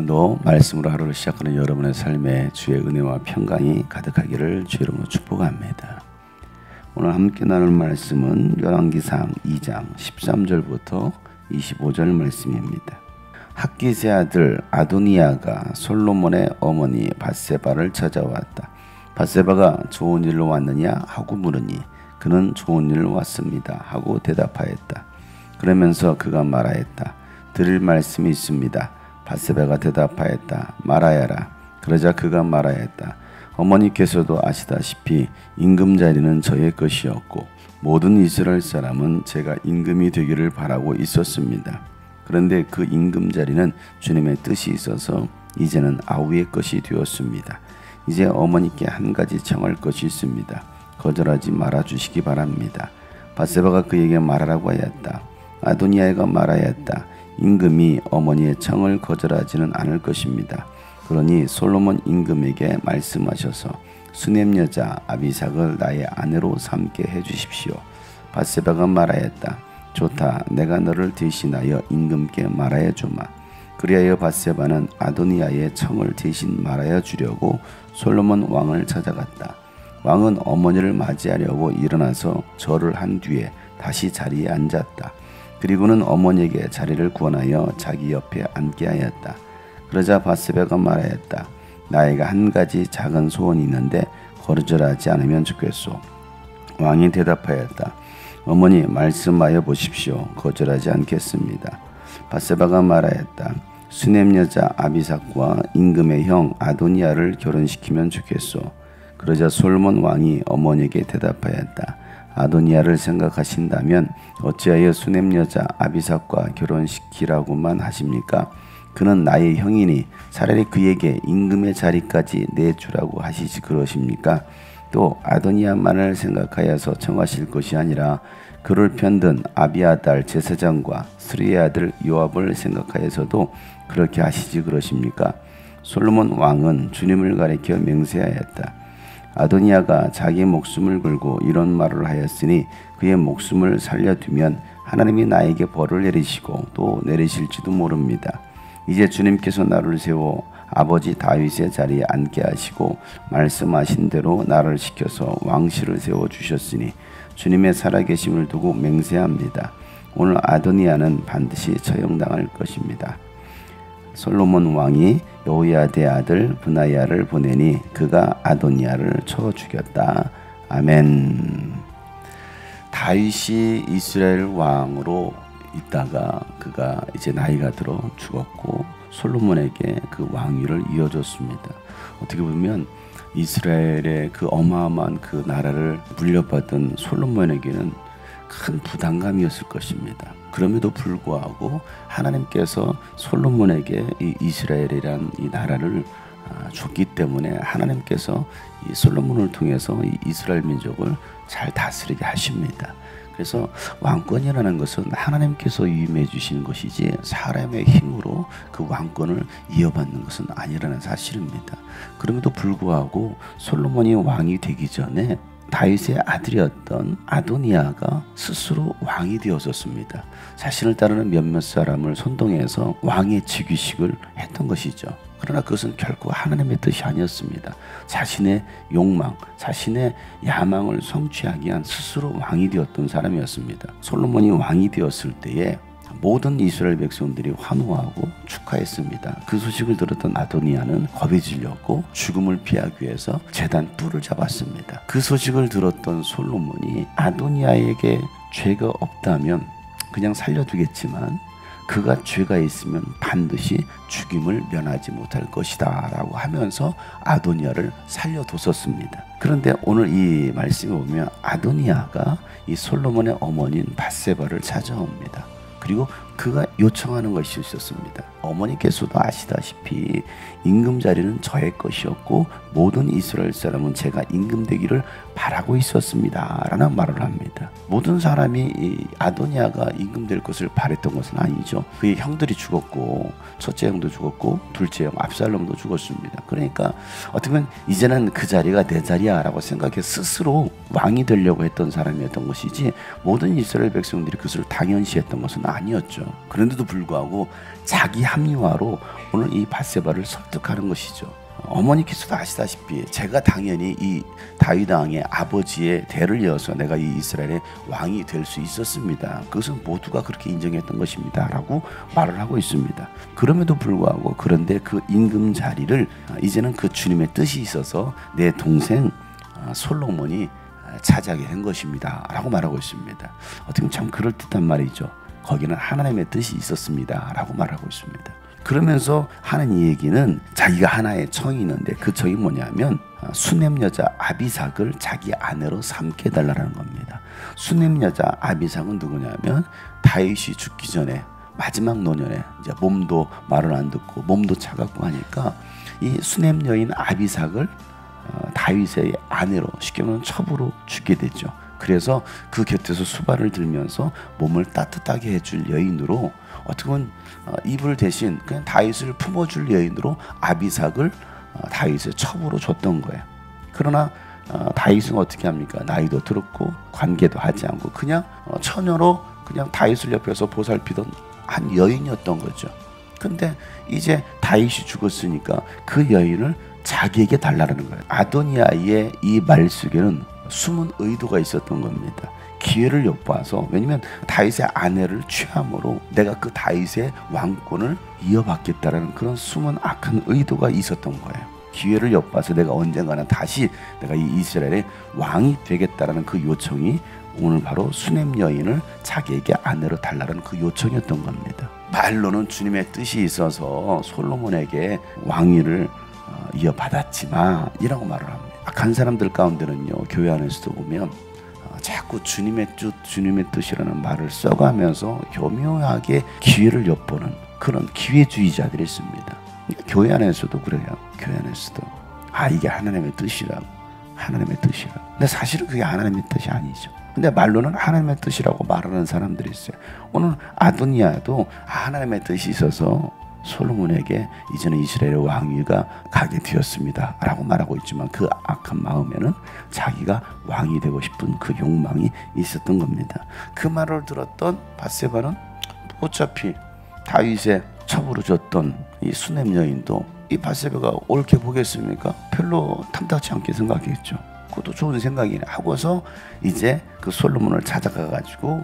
오늘도 말씀으로 하루를 시작하는 여러분의 삶에 주의 은혜와 평강이 가득하기를 주의 이름으로 축복합니다. 오늘 함께 나눌 말씀은 열왕기상 2장 13절부터 25절 말씀입니다. 학기세 아들 아도니아가 솔로몬의 어머니 밧세바를 찾아왔다. 밧세바가 좋은 일로 왔느냐 하고 물으니 그는 좋은 일로 왔습니다 하고 대답하였다. 그러면서 그가 말하였다. 드릴 말씀이 있습니다. 밧세바가 대답하였다. 말하여라. 그러자 그가 말하였다. 어머니께서도 아시다시피 임금자리는 저의 것이었고 모든 이스라엘 사람은 제가 임금이 되기를 바라고 있었습니다. 그런데 그 임금자리는 주님의 뜻이 있어서 이제는 아우의 것이 되었습니다. 이제 어머니께 한 가지 청할 것이 있습니다. 거절하지 말아주시기 바랍니다. 밧세바가 그에게 말하라고 하였다. 아도니아가 말하였다. 임금이 어머니의 청을 거절하지는 않을 것입니다. 그러니 솔로몬 임금에게 말씀하셔서 수넴 여자 아비삭을 나의 아내로 삼게 해주십시오. 밧세바가 말하였다. 좋다. 내가 너를 대신하여 임금께 말하여 주마. 그리하여 밧세바는 아도니아의 청을 대신 말하여 주려고 솔로몬 왕을 찾아갔다. 왕은 어머니를 맞이하려고 일어나서 절을 한 뒤에 다시 자리에 앉았다. 그리고는 어머니에게 자리를 구원하여 자기 옆에 앉게 하였다. 그러자 밧세바가 말하였다. 나에게 한 가지 작은 소원이 있는데 거절하지 않으면 좋겠소. 왕이 대답하였다. 어머니 말씀하여 보십시오. 거절하지 않겠습니다. 밧세바가 말하였다. 수넴 여자 아비삭과 임금의 형 아도니아를 결혼시키면 좋겠소. 그러자 솔로몬 왕이 어머니에게 대답하였다. 아도니아를 생각하신다면 어찌하여 수넴 여자 아비삭과 결혼시키라고만 하십니까? 그는 나의 형이니 차라리 그에게 임금의 자리까지 내주라고 하시지 그러십니까? 또 아도니아만을 생각하여서 청하실 것이 아니라 그를 편든 아비아달 제사장과 스루의 아들 요압을 생각하여서도 그렇게 하시지 그러십니까? 솔로몬 왕은 주님을 가리켜 맹세하였다. 아도니아가 자기 목숨을 걸고 이런 말을 하였으니 그의 목숨을 살려두면 하나님이 나에게 벌을 내리시고 또 내리실지도 모릅니다. 이제 주님께서 나를 세워 아버지 다윗의 자리에 앉게 하시고 말씀하신 대로 나를 시켜서 왕실을 세워주셨으니 주님의 살아계심을 두고 맹세합니다. 오늘 아도니아는 반드시 처형당할 것입니다. 솔로몬 왕이 여호야다의 아들 브나야를 보내니 그가 아도니아를 쳐 죽였다. 아멘. 다윗이 이스라엘 왕으로 있다가 그가 이제 나이가 들어 죽었고 솔로몬에게 그 왕위를 이어줬습니다. 어떻게 보면 이스라엘의 그 어마어마한 그 나라를 물려받은 솔로몬에게는 큰 부담감이었을 것입니다. 그럼에도 불구하고 하나님께서 솔로몬에게 이 이스라엘이란 이 나라를 줬기 때문에 하나님께서 이 솔로몬을 통해서 이 이스라엘 민족을 잘 다스리게 하십니다. 그래서 왕권이라는 것은 하나님께서 위임해 주시는 것이지 사람의 힘으로 그 왕권을 이어받는 것은 아니라는 사실입니다. 그럼에도 불구하고 솔로몬이 왕이 되기 전에 다윗의 아들이었던 아도니아가 스스로 왕이 되었었습니다. 자신을 따르는 몇몇 사람을 선동해서 왕의 즉위식을 했던 것이죠. 그러나 그것은 결코 하나님의 뜻이 아니었습니다. 자신의 욕망, 자신의 야망을 성취하기 위한 스스로 왕이 되었던 사람이었습니다. 솔로몬이 왕이 되었을 때에 모든 이스라엘 백성들이 환호하고 축하했습니다. 그 소식을 들었던 아도니아는 겁이 질렸고 죽음을 피하기 위해서 제단 뿔을 잡았습니다. 그 소식을 들었던 솔로몬이 아도니아에게 죄가 없다면 그냥 살려두겠지만 그가 죄가 있으면 반드시 죽임을 면하지 못할 것이다 라고 하면서 아도니아를 살려뒀었습니다. 그런데 오늘 이 말씀에 보면 아도니아가 이 솔로몬의 어머니인 밧세바를 찾아옵니다. 그리고 그가 요청하는 것이 있었습니다. 어머니께서도 아시다시피 임금 자리는 저의 것이었고 모든 이스라엘 사람은 제가 임금 되기를 바라고 있었습니다 라는 말을 합니다. 모든 사람이 이 아도니아가 임금 될 것을 바랬던 것은 아니죠. 그의 형들이 죽었고 첫째 형도 죽었고 둘째 형 압살롬도 죽었습니다. 그러니까 어떻게 보면 이제는 그 자리가 내 자리야 라고 생각해 스스로 왕이 되려고 했던 사람이었던 것이지 모든 이스라엘 백성들이 그것을 당연시했던 것은 아니었죠. 거죠. 그런데도 불구하고 자기 합리화로 오늘 이 밧세바를 설득하는 것이죠. 어머니께서도 아시다시피 제가 당연히 이 다윗 왕의 아버지의 대를 이어서 내가 이 이스라엘의 왕이 될 수 있었습니다. 그것은 모두가 그렇게 인정했던 것입니다 라고 말을 하고 있습니다. 그럼에도 불구하고 그런데 그 임금 자리를 이제는 그 주님의 뜻이 있어서 내 동생 솔로몬이 차지하게 된 것입니다 라고 말하고 있습니다. 어떻게 보면 참 그럴듯한 말이죠. 거기는 하나님의 뜻이 있었습니다 라고 말하고 있습니다. 그러면서 하는 이 얘기는 자기가 하나의 청이 있는데 그 청이 뭐냐면 수넴 여자 아비삭을 자기 아내로 삼게 해달라는 겁니다. 수넴 여자 아비삭은 누구냐면 다윗이 죽기 전에 마지막 노년에 이제 몸도 말을 안 듣고 몸도 차갑고 하니까 이 수넴 여인 아비삭을 다윗의 아내로 쉽게 말하면 첩으로 주게 되죠. 그래서 그 곁에서 수발을 들면서 몸을 따뜻하게 해줄 여인으로 어떻게 보면 이불 대신 그냥 다윗을 품어줄 여인으로 아비삭을 다윗의 첩으로 줬던 거예요. 그러나 다윗은 어떻게 합니까? 나이도 들었고 관계도 하지 않고 그냥 처녀로 그냥 다윗을 옆에서 보살피던 한 여인이었던 거죠. 근데 이제 다윗이 죽었으니까 그 여인을 자기에게 달라는 거예요. 아도니아의 이 말 속에는 숨은 의도가 있었던 겁니다. 기회를 엿봐서, 왜냐면 다윗의 아내를 취함으로 내가 그 다윗의 왕권을 이어받겠다라는 그런 숨은 악한 의도가 있었던 거예요. 기회를 엿봐서 내가 언젠가는 다시 내가 이 이스라엘의 왕이 되겠다라는 그 요청이 오늘 바로 수넴 여인을 자기에게 아내로 달라는 그 요청이었던 겁니다. 말로는 주님의 뜻이 있어서 솔로몬에게 왕위를 이어받았지만 이라고 말을 합니다. 악한 사람들 가운데는요, 교회 안에서도 보면 자꾸 주님의 뜻이라는 말을 써가면서 교묘하게 기회를 엿보는 그런 기회주의자들이 있습니다. 교회 안에서도 그래요. 교회 안에서도 이게 하나님의 뜻이라고, 하나님의 뜻이라고. 근데 사실은 그게 하나님의 뜻이 아니죠. 근데 말로는 하나님의 뜻이라고 말하는 사람들이 있어요. 오늘 아도니아도 하나님의 뜻이 있어서 솔로몬에게 이제는 이스라엘의 왕위가 가게 되었습니다 라고 말하고 있지만 그 악한 마음에는 자기가 왕이 되고 싶은 그 욕망이 있었던 겁니다. 그 말을 들었던 밧세바는 어차피 다윗의 첩으로 줬던 이 수넴 여인도 이 밧세바가 옳게 보겠습니까? 별로 탐탁치 않게 생각했죠. 그것도 좋은 생각이네 하고서 이제 그 솔로몬을 찾아가 가지고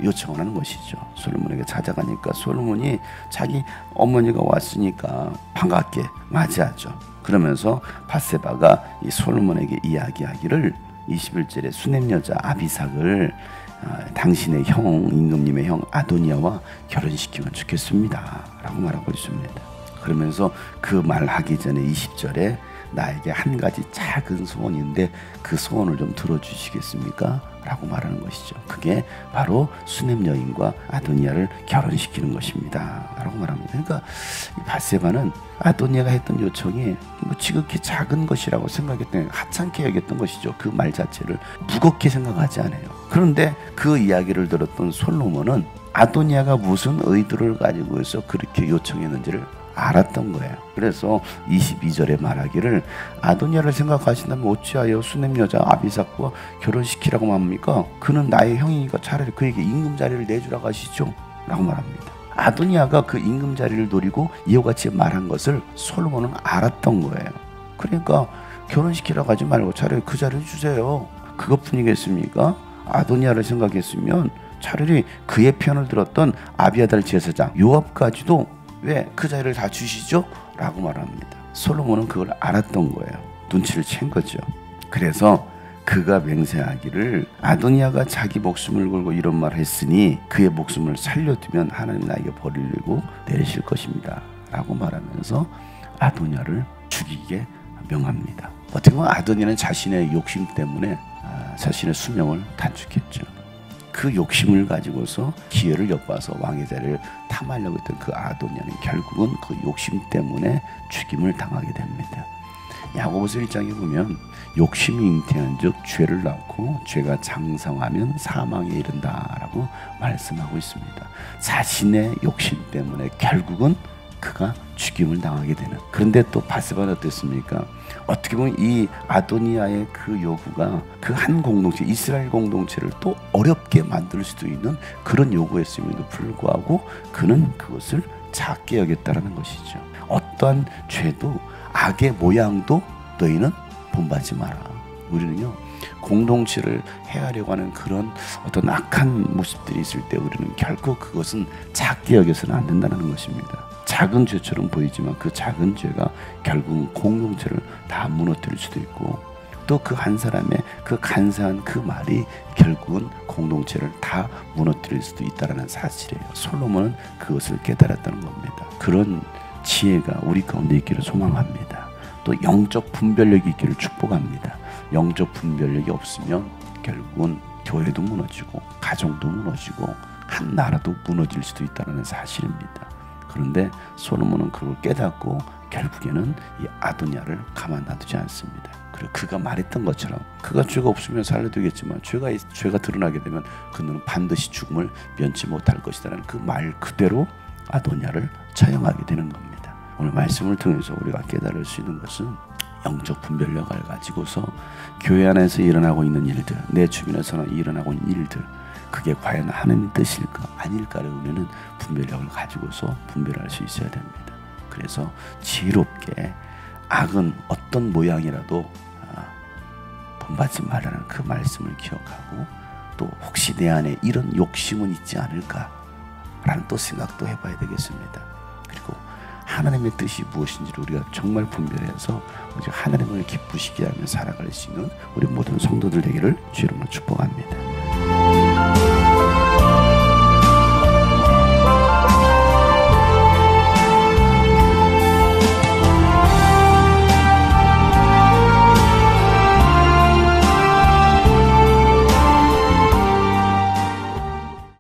요청을 하는 것이죠. 솔로몬에게 찾아가니까 솔로몬이 자기 어머니가 왔으니까 반갑게 맞이하죠. 그러면서 밧세바가 이 솔로몬에게 이야기하기를 21절에 수넴 여자 아비삭을 당신의 형 임금님의 형 아도니아와 결혼시키면 좋겠습니다 라고 말하고 있습니다. 그러면서 그 말하기 전에 20절에 나에게 한 가지 작은 소원인데 그 소원을 좀 들어주시겠습니까? 라고 말하는 것이죠. 그게 바로 수넴 여인과 아도니아를 결혼시키는 것입니다 라고 말합니다. 그러니까 이 밧세바는 아도니아가 했던 요청이 뭐 지극히 작은 것이라고 생각했던, 하찮게 여겼던 것이죠. 그 말 자체를 무겁게 생각하지 않아요. 그런데 그 이야기를 들었던 솔로몬은 아도니아가 무슨 의도를 가지고 해서 그렇게 요청했는지를 알았던 거예요. 그래서 22절에 말하기를 아도니아를 생각하신다면 어찌하여 수넴 여자 아비삭과 결혼시키라고 합니까? 그는 나의 형이니까 차라리 그에게 임금 자리를 내주라고 하시죠 라고 말합니다. 아도니아가 그 임금 자리를 노리고 이와 같이 말한 것을 솔로몬은 알았던 거예요. 그러니까 결혼시키라고 하지 말고 차라리 그 자리를 주세요. 그것뿐이겠습니까? 아도니아를 생각했으면 차라리 그의 편을 들었던 아비아달 제사장 요압까지도 왜 그 자리를 다 주시죠? 라고 말합니다. 솔로몬은 그걸 알았던 거예요. 눈치를 챈 거죠. 그래서 그가 맹세하기를 아도니아가 자기 목숨을 걸고 이런 말을 했으니 그의 목숨을 살려두면 하나님 나에게 벌을 내리고 내리실 것입니다 라고 말하면서 아도니아를 죽이게 명합니다. 어떻게 보면 아도니아는 자신의 욕심 때문에 자신의 수명을 단축했죠. 그 욕심을 가지고서 기회를 엿봐서 왕의 자리를 탐하려고 했던 그 아도니아는 결국은 그 욕심 때문에 죽임을 당하게 됩니다. 야고보서 1장에 보면 욕심이 잉태한 즉 죄를 낳고 죄가 장성하면 사망에 이른다라고 말씀하고 있습니다. 자신의 욕심 때문에 결국은 그가 죽임을 당하게 되는. 그런데 또 바세바는 어땠습니까? 어떻게 보면 이 아도니아의 그 요구가 그 한 공동체, 이스라엘 공동체를 또 어렵게 만들 수도 있는 그런 요구였음에도 불구하고 그는 그것을 작게 여겼다라는 것이죠. 어떠한 죄도 악의 모양도 너희는 본받지 마라. 우리는요, 공동체를 해하려고 하는 그런 어떤 악한 모습들이 있을 때 우리는 결코 그것은 작게 여겨서는 안 된다는 것입니다. 작은 죄처럼 보이지만 그 작은 죄가 결국은 공동체를 다 무너뜨릴 수도 있고, 또 그 한 사람의 그 간사한 그 말이 결국은 공동체를 다 무너뜨릴 수도 있다는 사실이에요. 솔로몬은 그것을 깨달았다는 겁니다. 그런 지혜가 우리 가운데 있기를 소망합니다. 또 영적 분별력이 있기를 축복합니다. 영적 분별력이 없으면 결국은 교회도 무너지고 가정도 무너지고 한 나라도 무너질 수도 있다는 사실입니다. 그런데 솔로몬은 그걸 깨닫고 결국에는 이 아도니아를 가만 놔두지 않습니다. 그리고 그가 말했던 것처럼 그가 죄가 없으면 살려두겠지만 죄가 드러나게 되면 그는 반드시 죽음을 면치 못할 것이라는 그 말 그대로 아도니아를 처형하게 되는 겁니다. 오늘 말씀을 통해서 우리가 깨달을 수 있는 것은 영적 분별력을 가지고서 교회 안에서 일어나고 있는 일들, 내 주변에서는 일어나고 있는 일들, 그게 과연 하나님의 뜻일까 아닐까를 우리는 분별력을 가지고서 분별할 수 있어야 됩니다. 그래서 지혜롭게 악은 어떤 모양이라도 본받지 말라는 그 말씀을 기억하고, 또 혹시 내 안에 이런 욕심은 있지 않을까라는 또 생각도 해봐야 되겠습니다. 그리고 하나님의 뜻이 무엇인지를 우리가 정말 분별해서 하나님을 기쁘시게 하며 살아갈 수 있는 우리 모든 성도들 되기를 주의 이름으로 축복합니다.